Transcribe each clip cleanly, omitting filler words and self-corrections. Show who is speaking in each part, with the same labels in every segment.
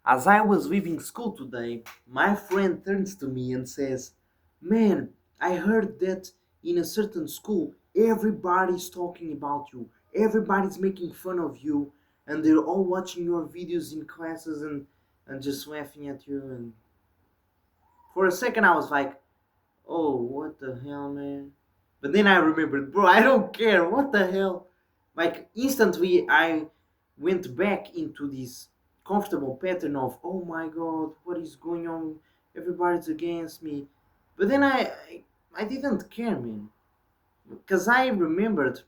Speaker 1: As I was leaving school today, my friend turns to me and says, "Man, I heard that in a certain school, everybody's talking about you, everybody's making fun of you, and they're all watching your videos in classes and just laughing at you." And for a second, I was like, "Oh, what the hell, man?" But then I remembered, bro, I don't care. What the hell? Like, instantly, I went back into this comfortable pattern of, "Oh my god, what is going on? Everybody's against me." But then I didn't care, man. Because I remembered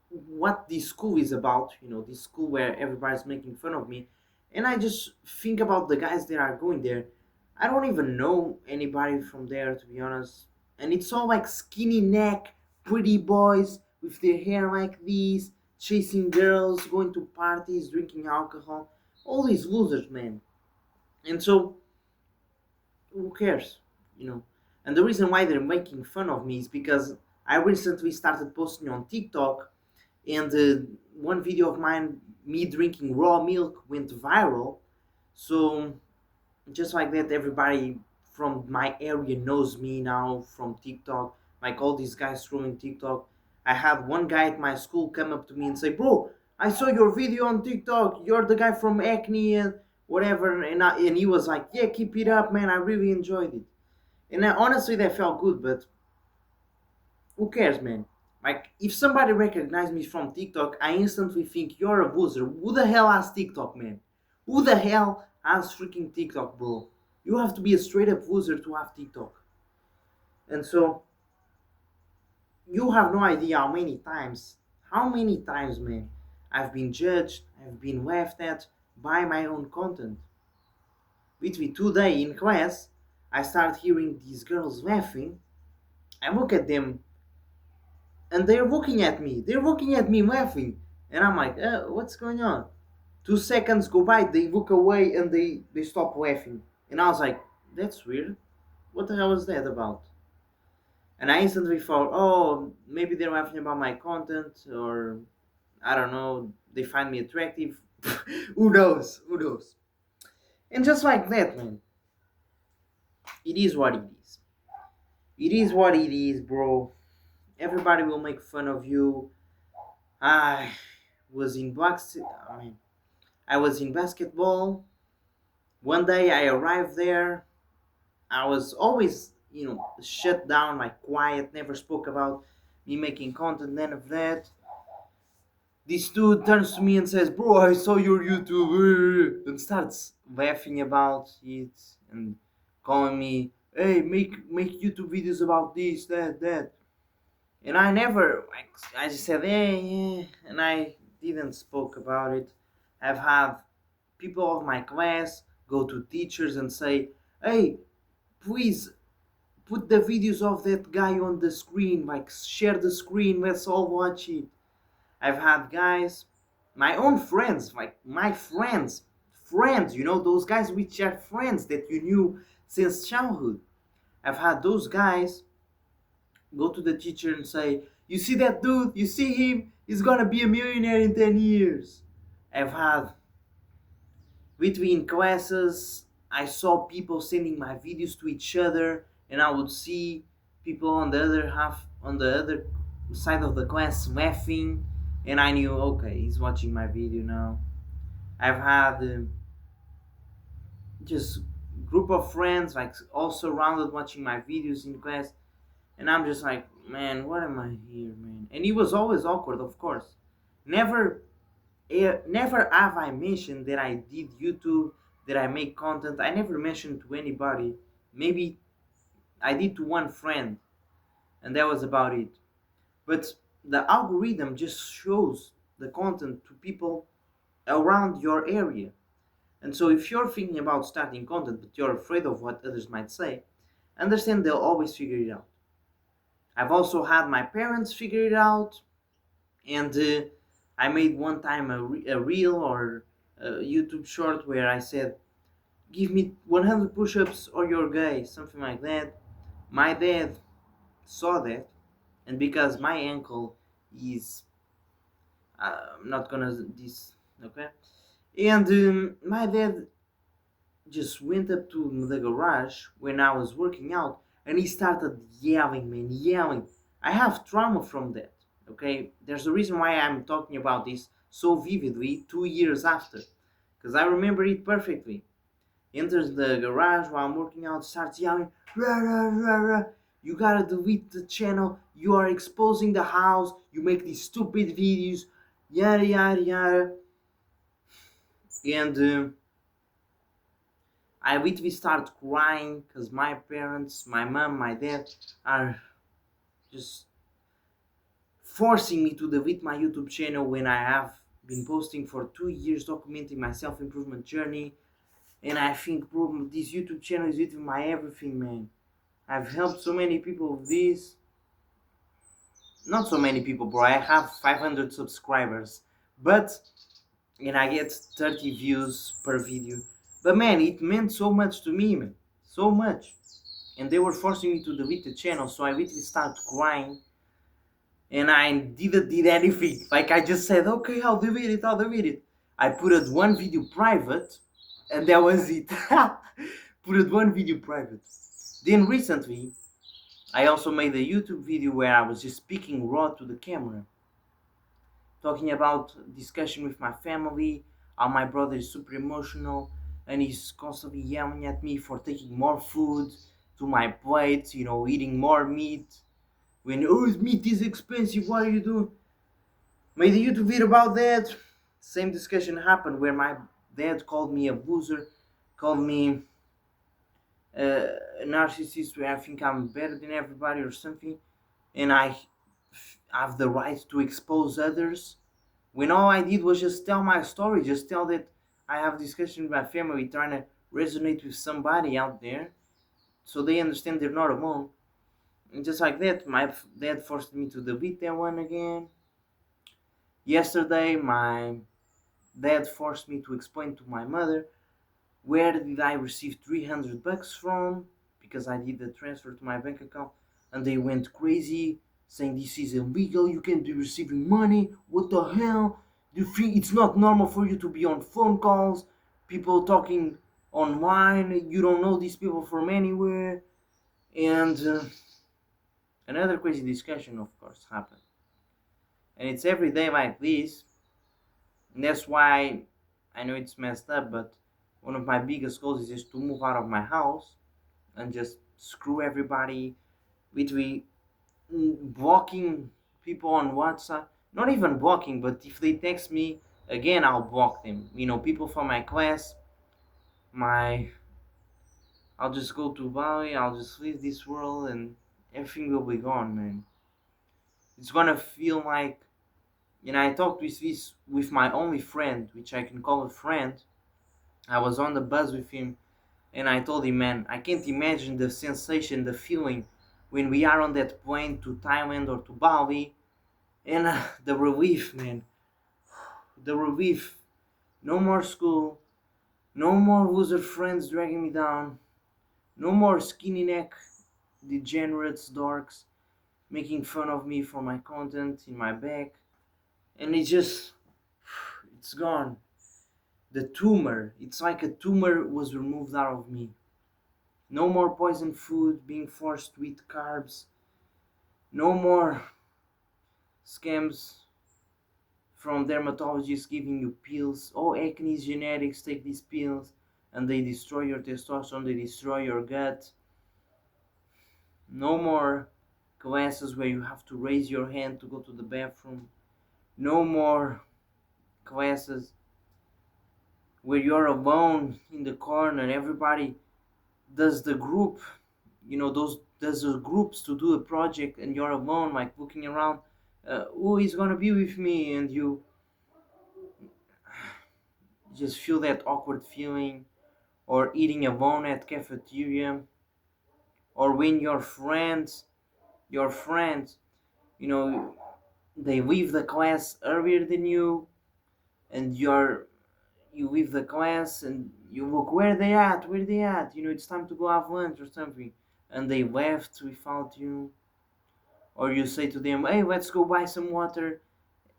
Speaker 1: what this school is about, this school where everybody's making fun of me. And I just think about the guys that are going there. I don't even know anybody from there, to be honest. And it's all like skinny neck, pretty boys with their hair like this, chasing girls, going to parties, drinking alcohol. All these losers, man. And so, who cares, you know? And the reason why they're making fun of me is because I recently started posting on TikTok, and one video of mine, me drinking raw milk, went viral. So just like that, everybody from my area knows me now from TikTok. Like all these guys throwing TikTok. I had one guy at my school come up to me and say, "Bro, I saw your video on TikTok. You're the guy from Acne and whatever." And he was like, "Yeah, keep it up, man. I really enjoyed it." And honestly, that felt good. But who cares, man? Like, if somebody recognizes me from TikTok, I instantly think you're a loser. Who the hell has TikTok, man? Who the hell has freaking TikTok, bro? You have to be a straight up loser to have TikTok. And so, you have no idea how many times, man, I've been judged, I've been laughed at by my own content. Literally, today in class, I start hearing these girls laughing. I look at them and they're looking at me. They're looking at me laughing. And I'm like, what's going on? 2 seconds go by, they look away and they stop laughing. And I was like, that's weird. What the hell is that about? And I instantly thought, oh, maybe they're laughing about my content, or I don't know, they find me attractive. Who knows? Who knows? And just like that, man, it is what it is. It is what it is, bro. Everybody will make fun of you. I was in I mean, I was in basketball. One day I arrived there. I was always, shut down, like quiet, never spoke about me making content, none of that. This dude turns to me and says, "Bro, I saw your YouTube," and starts laughing about it and calling me, "Hey, make YouTube videos about this, that, that." And I never, like, I just said, "Yeah, yeah," and I didn't spoke about it. I've had people of my class go to teachers and say, "Hey, please put the videos of that guy on the screen, like share the screen, let's all watch it." I've had guys, my own friends, like my friends, those guys which are friends that you knew since childhood. I've had those guys go to the teacher and say, "You see that dude? You see him? He's gonna be a millionaire in 10 years." I've had between classes, I saw people sending my videos to each other, and I would see people on the other side of the class laughing, and I knew, okay, he's watching my video now. I've had just group of friends like all surrounded watching my videos in class, and I'm just like, man, what am I here, man? And it was always awkward, of course. Never never have I mentioned that I did YouTube, that I make content. I never mentioned to anybody. Maybe I did to one friend, and that was about it. But the algorithm just shows the content to people around your area. And so if you're thinking about starting content but you're afraid of what others might say, understand they'll always figure it out. I've also had my parents figure it out, and I made one time a reel or a YouTube short where I said, "Give me 100 push-ups or you're gay," something like that. My dad saw that, and because my uncle is, I'm not gonna this, okay, And my dad just went up to the garage when I was working out, and he started yelling, man, yelling. I have trauma from that. Okay, there's a reason why I'm talking about this so vividly 2 years after, because I remember it perfectly. Enters the garage while I'm working out, starts yelling, rah, rah, rah, rah. You gotta delete the channel. You are exposing the house. You make these stupid videos, yada yada yada. And I literally start crying because my parents, my mom, my dad, are just forcing me to delete my YouTube channel when I have been posting for 2 years documenting my self improvement journey. And I think, bro, this YouTube channel is literally my everything, man. I've helped so many people with this. Not so many people, bro. I have 500 subscribers, but and I get 30 views per video. But man, it meant so much to me, man. So much. And they were forcing me to delete the channel, so I literally started crying. And I didn't did anything. Like I just said, okay, I'll delete it. I put it one video private, and that was it. Put it one video private. Then recently, I also made a YouTube video where I was just speaking raw to the camera, talking about discussion with my family, how my brother is super emotional and he's constantly yelling at me for taking more food to my plate, eating more meat. When, oh, meat is expensive, what are you doing? Made a YouTube video about that. Same discussion happened where my dad called me a loser, called me a narcissist where I think I'm better than everybody or something, and I have the right to expose others when all I did was just tell my story, just tell that I have a discussion with my family, trying to resonate with somebody out there so they understand they're not alone. And just like that, my dad forced me to delete that one again. Yesterday, my dad forced me to explain to my mother where did I receive 300 bucks from because I did the transfer to my bank account, and they went crazy saying this is illegal, you can't be receiving money, what the hell? You think it's not normal for you to be on phone calls, people talking online, you don't know these people from anywhere. And another crazy discussion, of course, happened. And it's every day like this, and that's why I know it's messed up, but one of my biggest goals is just to move out of my house and just screw everybody, literally blocking people on WhatsApp. Not even blocking, but if they text me again, I'll block them. People from my class, my I'll just go to Bali, I'll just leave this world and everything will be gone, man. It's gonna feel like, I talked with this with my only friend, which I can call a friend. I was on the bus with him and I told him, man, I can't imagine the sensation, the feeling when we are on that plane to Thailand or to Bali, and the relief, man, the relief. No more school, no more loser friends dragging me down, no more skinny neck degenerates, dorks making fun of me for my content in my back, and it's gone. The tumor, it's like a tumor was removed out of me. No more poison food being forced to eat carbs. No more scams from dermatologists giving you pills. Oh, acne is genetics, take these pills and they destroy your testosterone, they destroy your gut. No more classes where you have to raise your hand to go to the bathroom. No more classes where you're alone in the corner. Everybody does the group, those does the groups to do a project, and you're alone, like looking around. Who is gonna be with me? And you just feel that awkward feeling, or eating alone at cafeteria, or when your friends, you know, they leave the class earlier than you, and you leave the class and you look where they at, it's time to go have lunch or something, and they left without you, or you say to them, hey, let's go buy some water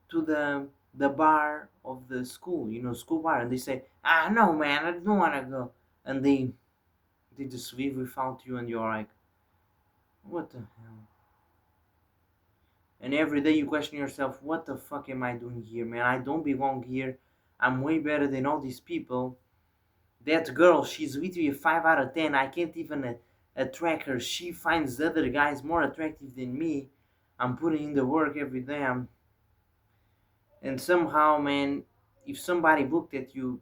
Speaker 1: to the the bar of the school, school bar, and they say, "Ah, no, man, I don't wanna go," and they just leave without you, and you're like, "What the hell?" And every day you question yourself, "What the fuck am I doing here, man? I don't belong here. I'm way better than all these people. That girl, she's literally a 5 out of 10. I can't even attract her. She finds the other guys more attractive than me. I'm putting in the work every day. And somehow, man, if somebody looked at you,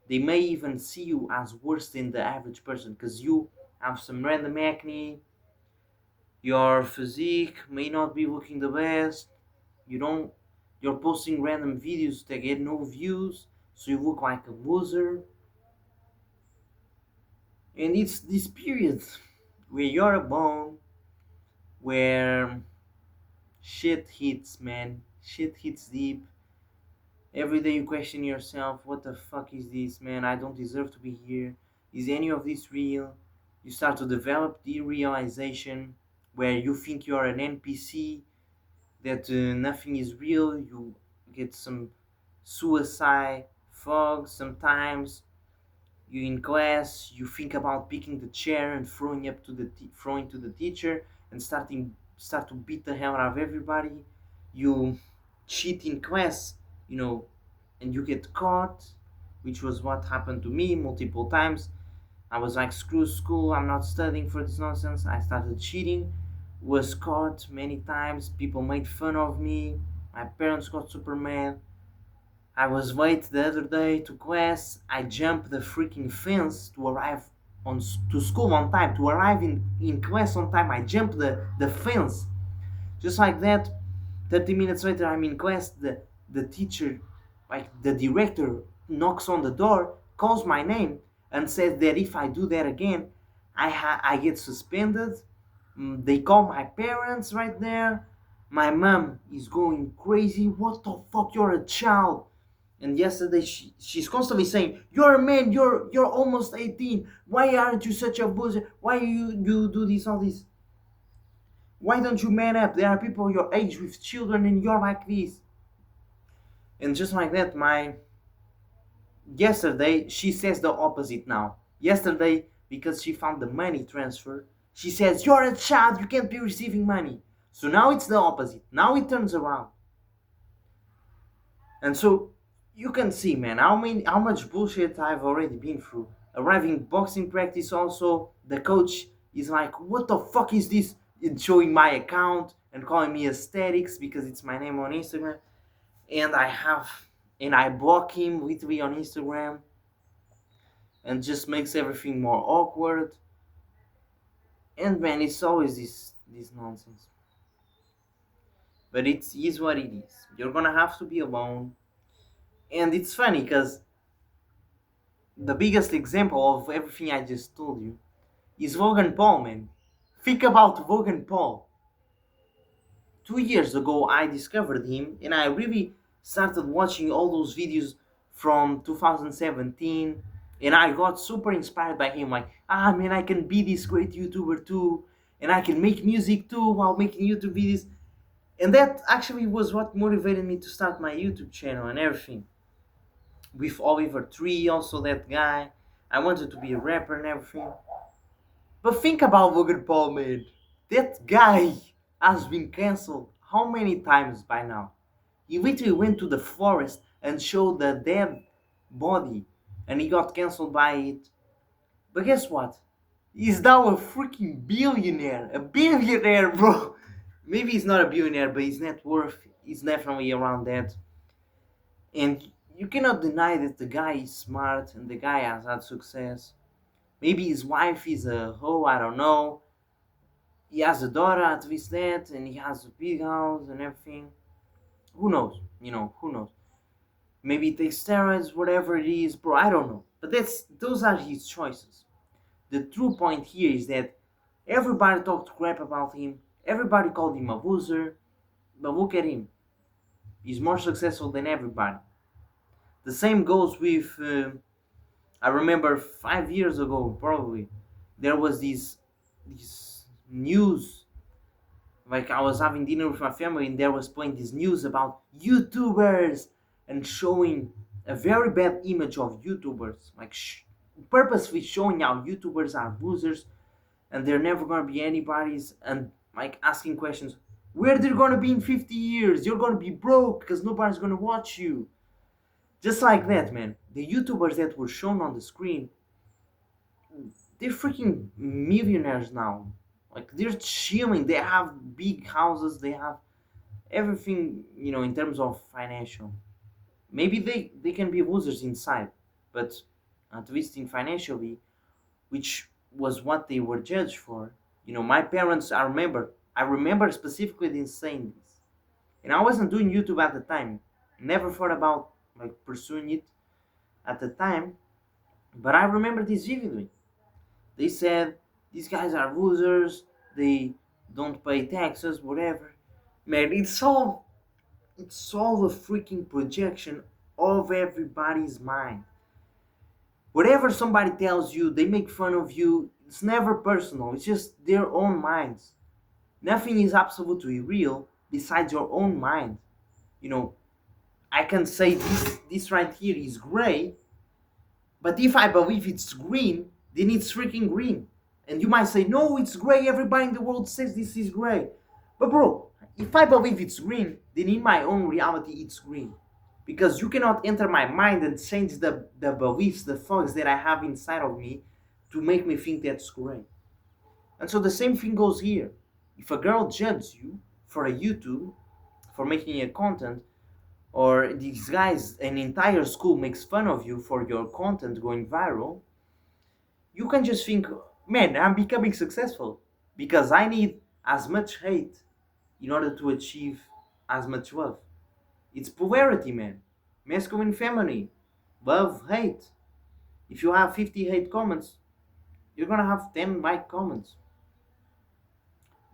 Speaker 1: they may even see you as worse than the average person because you have some random acne, your physique may not be looking the best, you don't, you're posting random videos that get no views, so you look like a loser. And it's this period where you're alone, where shit hits, man. Shit hits deep. Every day you question yourself, what the fuck is this, man? I don't deserve to be here. Is any of this real? You start to develop the realization where you think you're an NPC, that nothing is real. You get some suicide fog sometimes. You in class, you think about picking the chair and throwing to the teacher and start to beat the hell out of everybody. You cheat in class, you know, and you get caught, which was what happened to me multiple times. I was like, screw school, I'm not studying for this nonsense. I started cheating, was caught many times. People made fun of me. My parents got super mad. I was late the other day to class. I jumped the freaking fence to arrive to school on time. To arrive in class on time, I jumped the fence. Just like that, 30 minutes later, I'm in class. The teacher, like the director, knocks on the door, calls my name, and says that if I do that again, I get suspended. They call my parents right there. My mom is going crazy. What the fuck? You're a child. And yesterday she's constantly saying, "You're a man. You're almost 18. Why aren't you such a loser? Why you do this all this? Why don't you man up? There are people your age with children, and you're like this." And just like that, my yesterday she says the opposite now. Yesterday, because she found the money transfer, she says, "You're a child. You can't be receiving money." So now it's the opposite. Now it turns around. And so you can see, man, how much bullshit I've already been through. Arriving boxing practice also, the coach is like, "What the fuck is this?" And showing my account and calling me aesthetics because it's my name on Instagram. And I block him literally on Instagram and just makes everything more awkward. And man, it's always this nonsense. But it is what it is. You're gonna have to be alone. And it's funny because the biggest example of everything I just told you is Logan Paul, man. Think about Logan Paul. 2 years ago, I discovered him and I really started watching all those videos from 2017. And I got super inspired by him. Like, man, I can be this great YouTuber too. And I can make music too while making YouTube videos. And that actually was what motivated me to start my YouTube channel and everything. With Oliver Tree, also that guy. I wanted to be a rapper and everything. But think about Logan Paul, man. That guy has been cancelled how many times by now? He literally went to the forest and showed the dead body and he got cancelled by it. But guess what? He's now a freaking billionaire. A billionaire, bro. Maybe he's not a billionaire, but his net worth is definitely around that. And you cannot deny that the guy is smart and the guy has had success. Maybe his wife is a hoe, I don't know. He has a daughter, at least that, and he has a big house and everything. Who knows? Who knows? Maybe he takes steroids, whatever it is, bro, I don't know. But those are his choices. The true point here is that everybody talked crap about him, everybody called him a loser, but look at him. He's more successful than everybody. The same goes with, I remember 5 years ago, probably, there was this news. Like I was having dinner with my family and there was playing this news about YouTubers and showing a very bad image of YouTubers, like purposely showing how YouTubers are losers and they're never gonna be anybody's, and like asking questions, where they're gonna be in 50 years? You're gonna be broke because nobody's gonna watch you. Just like that, man. The YouTubers that were shown on the screen, they're freaking millionaires now. Like they're chilling. They have big houses. They have everything, in terms of financial. Maybe they can be losers inside, but at least in financially, which was what they were judged for. My parents, I remember specifically them saying this. And I wasn't doing YouTube at the time. Never thought about like pursuing it at the time, but I remember this vividly. They said these guys are losers, they don't pay taxes, whatever. Man, it's all a freaking projection of everybody's mind. Whatever somebody tells you, they make fun of you. It's never personal. It's just their own minds. Nothing is absolutely real besides your own mind. You know, I can say this right here is gray, but if I believe it's green, then it's freaking green. And you might say, no, it's gray. Everybody in the world says this is gray. But bro, if I believe it's green, then in my own reality it's green. Because you cannot enter my mind and change the beliefs, the thoughts that I have inside of me to make me think that's gray. And so the same thing goes here. If a girl judges you for a YouTube, for making a content, or these guys, an entire school makes fun of you for your content going viral, you can just think, man, I'm becoming successful because I need as much hate in order to achieve as much love. It's polarity, man. Masculine, feminine, love, hate. If you have 50 hate comments, you're gonna have 10 like comments.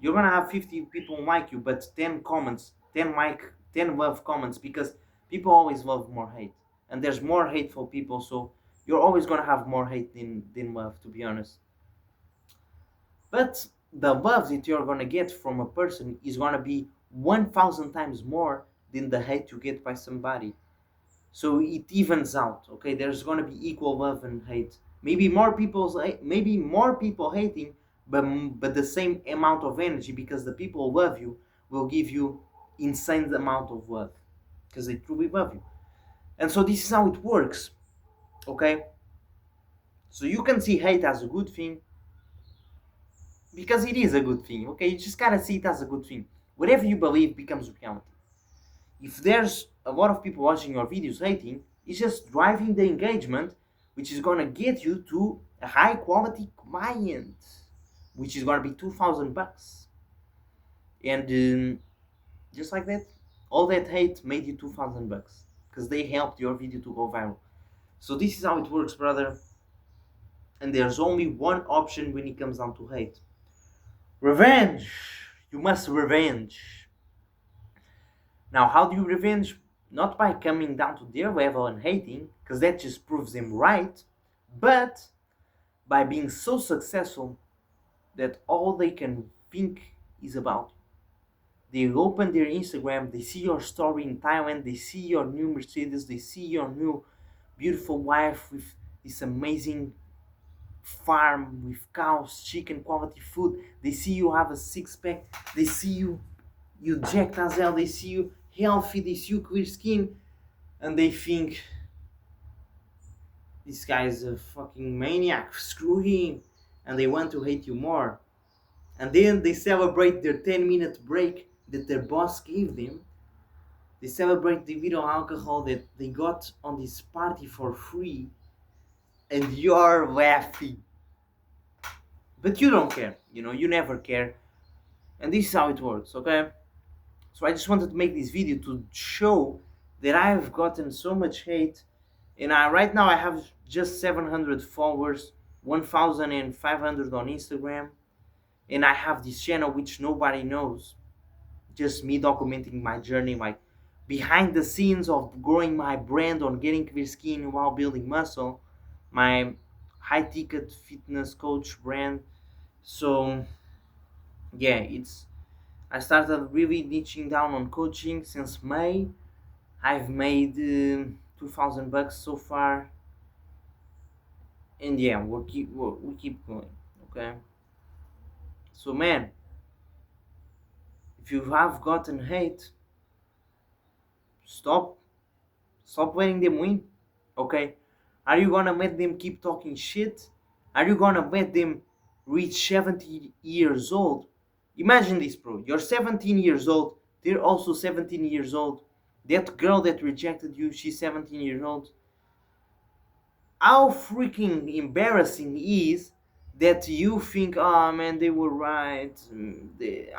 Speaker 1: You're gonna have 50 people like you, but 10 comments, 10 like, 10 love comments, because people always love more hate. And there's more hateful people, so you're always gonna have more hate than love, to be honest. But the love that you're gonna get from a person is gonna be 1,000 times more than the hate you get by somebody. So it evens out. Okay, there's gonna be equal love and hate. Maybe more people hating, but the same amount of energy, because the people who love you will give you insane amount of love because they truly love you. And so this is how it works. Okay, so you can see hate as a good thing because it is a good thing. Okay, you just gotta see it as a good thing. Whatever you believe becomes reality. If there's a lot of people watching your videos hating, it's just driving the engagement, which is gonna get you to a high quality client, which is gonna be $2,000. And just like that, all that hate made you $2,000 because they helped your video to go viral. So this is how it works, brother. And there's only one option when it comes down to hate: revenge. You must revenge. Now, how do you revenge? Not by coming down to their level and hating, because that just proves them right, but by being so successful that all they can think is about you. They open their Instagram, they see your story in Thailand, they see your new Mercedes, they see your new beautiful wife with this amazing farm with cows, chicken, quality food. They see you have a six pack, they see you Jack Tazel, they see you healthy, they see you clear skin, and they think this guy is a fucking maniac, screw him, and they want to hate you more. And then they celebrate their 10-minute break that their boss gave them. They celebrate the little alcohol that they got on this party for free, and you're laughing. But you don't care, you never care. And this is how it works, okay? So I just wanted to make this video to show that I've gotten so much hate, and right now I have just 700 followers, 1,500 on Instagram, and I have this channel which nobody knows, just me documenting my journey, like behind the scenes of growing my brand on getting clear skin while building muscle, my high ticket fitness coach brand. So yeah, I started really niching down on coaching since May, I've made 2,000 bucks so far, and yeah, we keep going. Okay, so man, if you have gotten hate, stop stop letting them win. Okay, are you gonna let them keep talking shit? Are you gonna let them reach 70 years old? Imagine this, bro. You're 17 years old. They're also 17 years old. That girl that rejected you, she's 17 years old. How freaking embarrassing is that you think, oh man, they were right.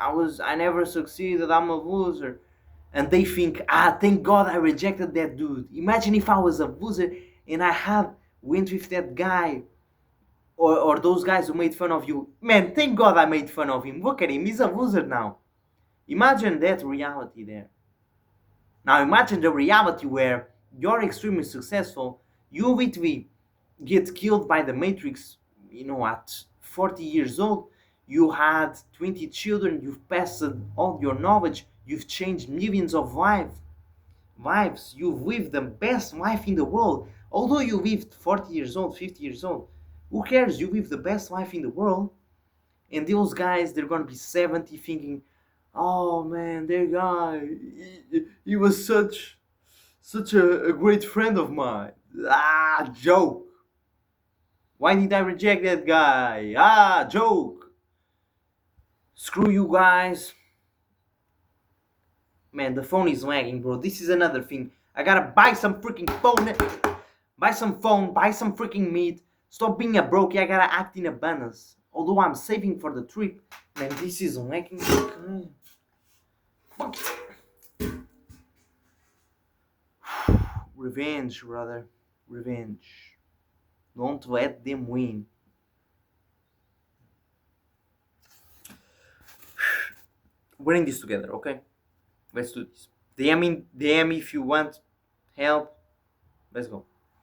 Speaker 1: I never succeeded. I'm a loser. And they think, thank God I rejected that dude. Imagine if I was a loser and I had went with that guy, or those guys who made fun of you. Man, thank God I made fun of him. Look at him, he's a loser now. Imagine that reality there. Now imagine the reality where you're extremely successful, you literally get killed by the Matrix, at 40 years old. You had 20 children, you've passed all your knowledge, you've changed millions of lives, you've lived the best life in the world. Although you lived 40 years old, 50 years old, who cares? You live the best life in the world. And those guys, they're gonna be 70 thinking, oh man, that guy, he was such a great friend of mine. Joke. Why did I reject that guy? Joke. Screw you guys. Man, the phone is lagging, bro. This is another thing. I gotta buy some freaking phone. Buy some phone, buy some freaking meat. Stop being a broke. I gotta act in abundance. Although I'm saving for the trip. Man, this is lagging. Fuck. Revenge, brother. Revenge. Don't let them win. We're in this together, okay? Let's do this. DM me if you want help. Let's go.